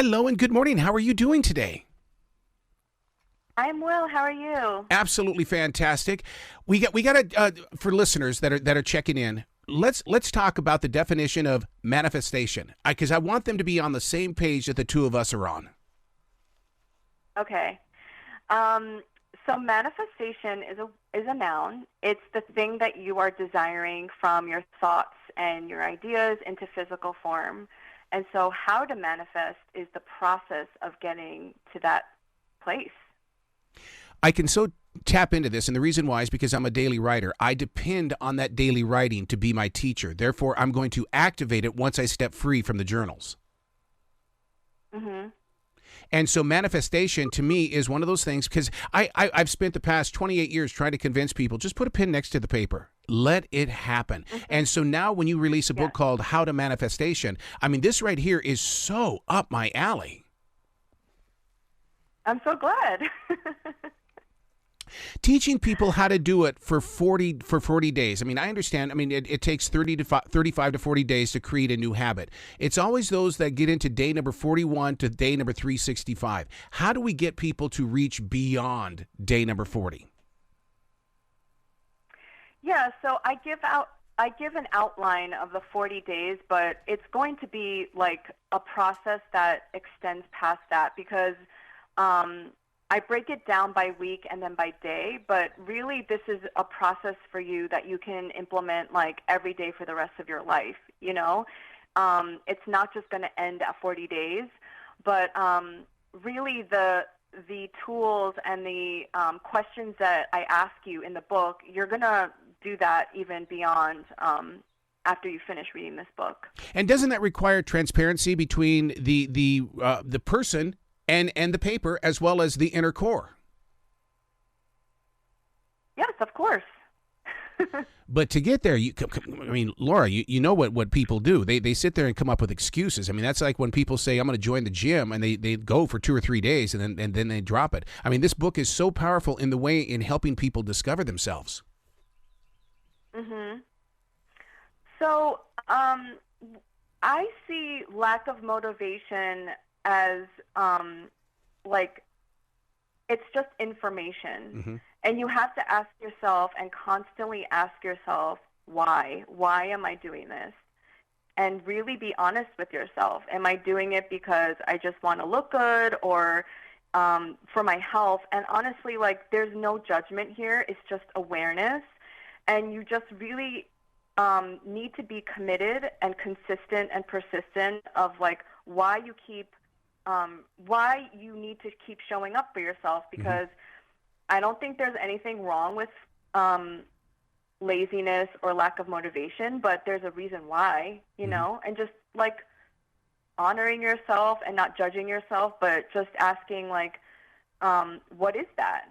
Hello and good morning. How are you doing today? I'm well. How are you? Absolutely fantastic. We got for listeners that are checking in. Let's talk about the definition of manifestation because I want them to be on the same page that the two of us are on. Okay. Um, so manifestation is a noun. It's the thing that you are desiring from your thoughts and your ideas into physical form. And so how to manifest is the process of getting to that place. I can so tap into this, and the reason why is because I'm a daily writer. I depend on that daily writing to be my teacher. Therefore, I'm going to activate it once I step free from the journals. Mhm. And so manifestation to me is one of those things because I've spent the past 28 years trying to convince people, just put a pen next to the paper. Let it happen. And so now when you release a book Yes. called How to Manifestation, I mean, this right here is so up my alley. I'm so glad. Teaching people how to do it for 40 days. I mean, I understand. I mean, it takes 35 to 40 days to create a new habit. It's always those that get into day number 41 to day number 365. How do we get people to reach beyond day number 40? Yeah, so I give an outline of the 40 days, but it's going to be like a process that extends past that because I break it down by week and then by day, but really this is a process for you that you can implement like every day for the rest of your life, you know? It's not just going to end at 40 days, but really the tools and the questions that I ask you in the book, you're going to do that even beyond after you finish reading this book. And doesn't that require transparency between the person and the paper as well as the inner core? Yes, of course. But to get there, I mean, Laura, you know what people do. They sit there and come up with excuses. I mean, that's like when people say, I'm going to join the gym, and they go for 2 or 3 days, and then they drop it. I mean, this book is so powerful in the way in helping people discover themselves. Mhm. So, I see lack of motivation as like it's just information. Hmm. And you have to ask yourself and constantly ask yourself, why? Why am I doing this? And really be honest with yourself. Am I doing it because I just want to look good or for my health? And honestly, like, there's no judgment here. It's just awareness. And you just really need to be committed and consistent and persistent of like why you need to keep showing up for yourself Hmm. because I don't think there's anything wrong with laziness or lack of motivation, but there's a reason why, you Hmm. know, and just like honoring yourself and not judging yourself, but just asking like, what is that?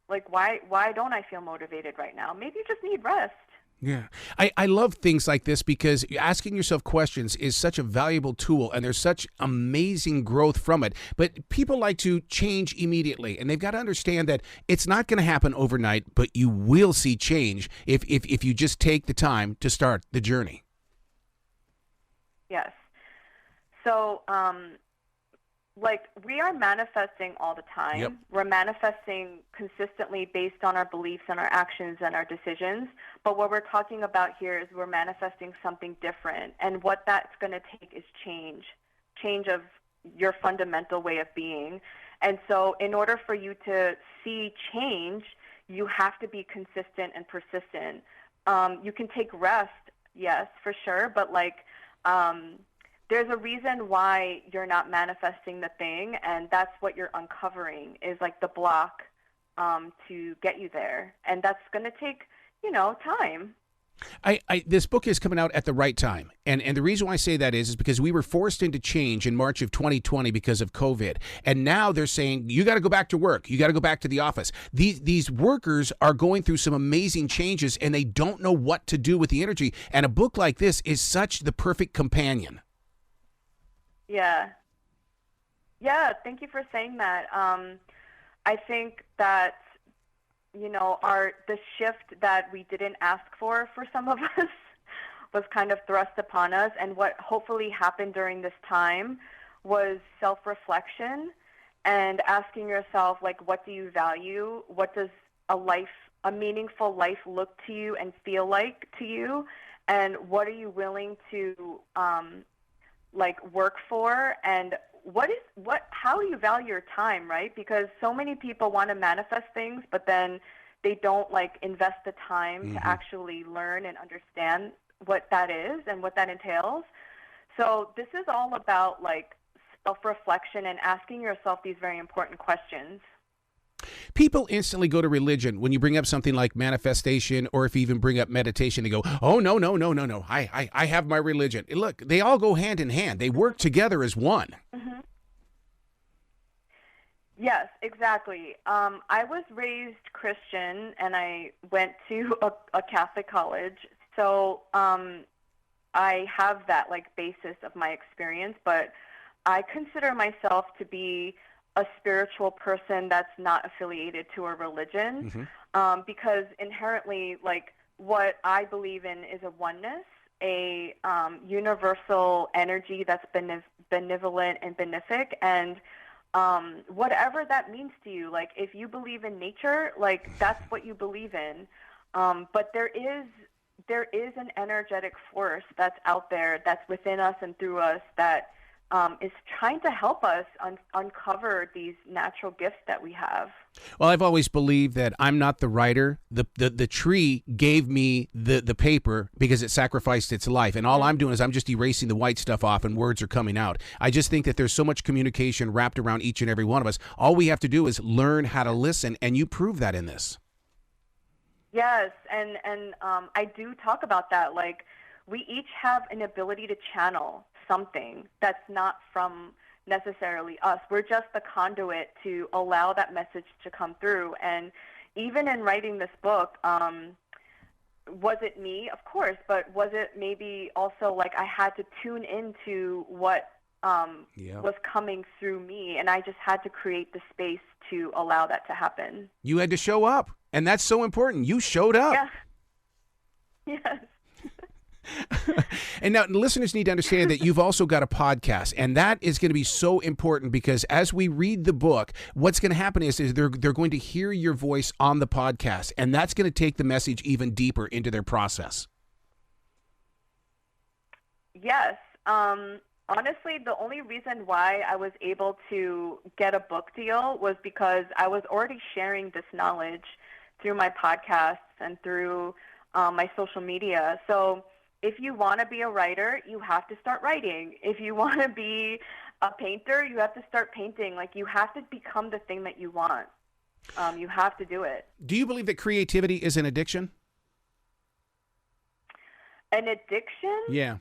Like, why don't I feel motivated right now? Maybe you just need rest. Yeah. I love things like this because asking yourself questions is such a valuable tool and there's such amazing growth from it. But people like to change immediately and they've got to understand that it's not going to happen overnight, but you will see change if you just take the time to start the journey. Yes. So, like we are manifesting all the Yep. time. We're manifesting consistently based on our beliefs and our actions and our decisions. But what we're talking about here is we're manifesting something different. And what that's going to take is change of your fundamental way of being. And so in order for you to see change, you have to be consistent and persistent. You can take rest, yes, for sure, but like, there's a reason why you're not manifesting the thing, and that's what you're uncovering is like the block to get you there, and that's going to take, time. This book is coming out at the right time. And the reason why I say that is because we were forced into change in March of 2020 because of COVID. And now they're saying, you got to go back to work. You got to go back to the office. These workers are going through some amazing changes and they don't know what to do with the energy. And a book like this is such the perfect companion. Yeah. Yeah, thank you for saying that. I think that our the shift that we didn't ask for some of us was kind of thrust upon us, and what hopefully happened during this time was self-reflection and asking yourself, like, what do you value? What does a meaningful life look to you and feel like to you? And what are you willing to work for? And how do you value your time, right? Because so many people want to manifest things, but then they don't invest the time to actually learn and understand what that is and what that entails. So this is all about self-reflection and asking yourself these very important questions. People instantly go to religion when you bring up something like manifestation, or if you even bring up meditation, they go, oh, no. I have my religion. Look, they all go hand in hand. They work together as one. Mm-hmm. Yes, exactly. I was raised Christian, and I went to a Catholic college. So I have that basis of my experience, but I consider myself to be a spiritual person that's not affiliated to a religion, because inherently, what I believe in is a oneness, a universal energy that's benevolent and benefic, and whatever that means to you. If you believe in nature, that's what you believe in. But there is an energetic force that's out there, that's within us and through us, that is trying to help us uncover these natural gifts that we have. Well, I've always believed that I'm not the writer. The tree gave me the paper because it sacrificed its life. And all I'm doing is I'm just erasing the white stuff off and words are coming out. I just think that there's so much communication wrapped around each and every one of us. All we have to do is learn how to listen, and you prove that in this. Yes, and I do talk about that. We each have an ability to channel something that's not from necessarily us. We're just the conduit to allow that message to come through. And even in writing this book, was it me? Of course, but was it maybe also I had to tune into what was coming through me, and I just had to create the space to allow that to happen. You had to show up, and that's so important. You showed up. Yeah. Yes. And now listeners need to understand that you've also got a podcast, and that is going to be so important, because as we read the book, what's going to happen is they're going to hear your voice on the podcast, and that's going to take the message even deeper into their process. Yes. Honestly, the only reason why I was able to get a book deal was because I was already sharing this knowledge through my podcasts and through my social media. So if you want to be a writer, you have to start writing. If you want to be a painter, you have to start painting. You have to become the thing that you want. You have to do it. Do you believe that creativity is an addiction? An addiction? Yeah.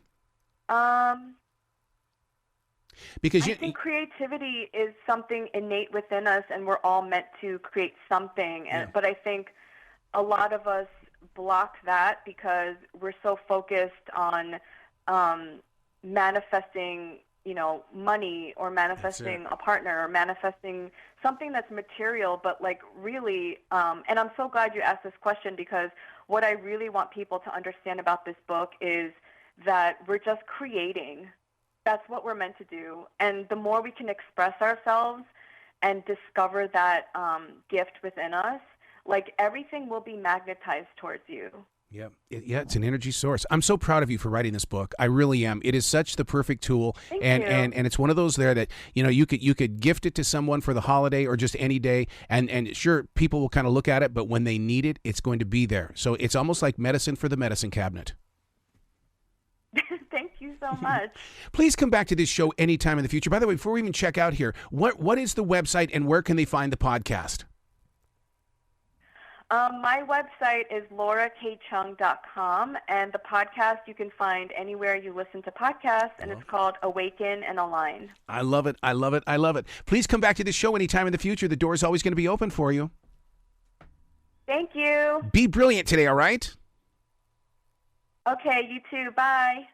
Because I think creativity is something innate within us, and we're all meant to create something. But I think a lot of us block that because we're so focused on manifesting, money, or manifesting a partner, or manifesting something that's material. But really, and I'm so glad you asked this question, because what I really want people to understand about this book is that we're just creating. That's what we're meant to do. And the more we can express ourselves and discover that gift within us, everything will be magnetized towards you. Yeah, it's an energy source. I'm so proud of you for writing this book. I really am. It is such the perfect tool. Thank and, you. and it's one of those there that, you could gift it to someone for the holiday or just any day. And sure, people will kind of look at it, but when they need it, it's going to be there. So it's almost like medicine for the medicine cabinet. Thank you so much. Please come back to this show anytime in the future. By the way, before we even check out here, what is the website and where can they find the podcast? My website is laurakchung.com, and the podcast you can find anywhere you listen to podcasts, and it's called Awaken and Align. I love it. I love it. I love it. Please come back to this show anytime in the future. The door's always going to be open for you. Thank you. Be brilliant today, all right? Okay, you too. Bye.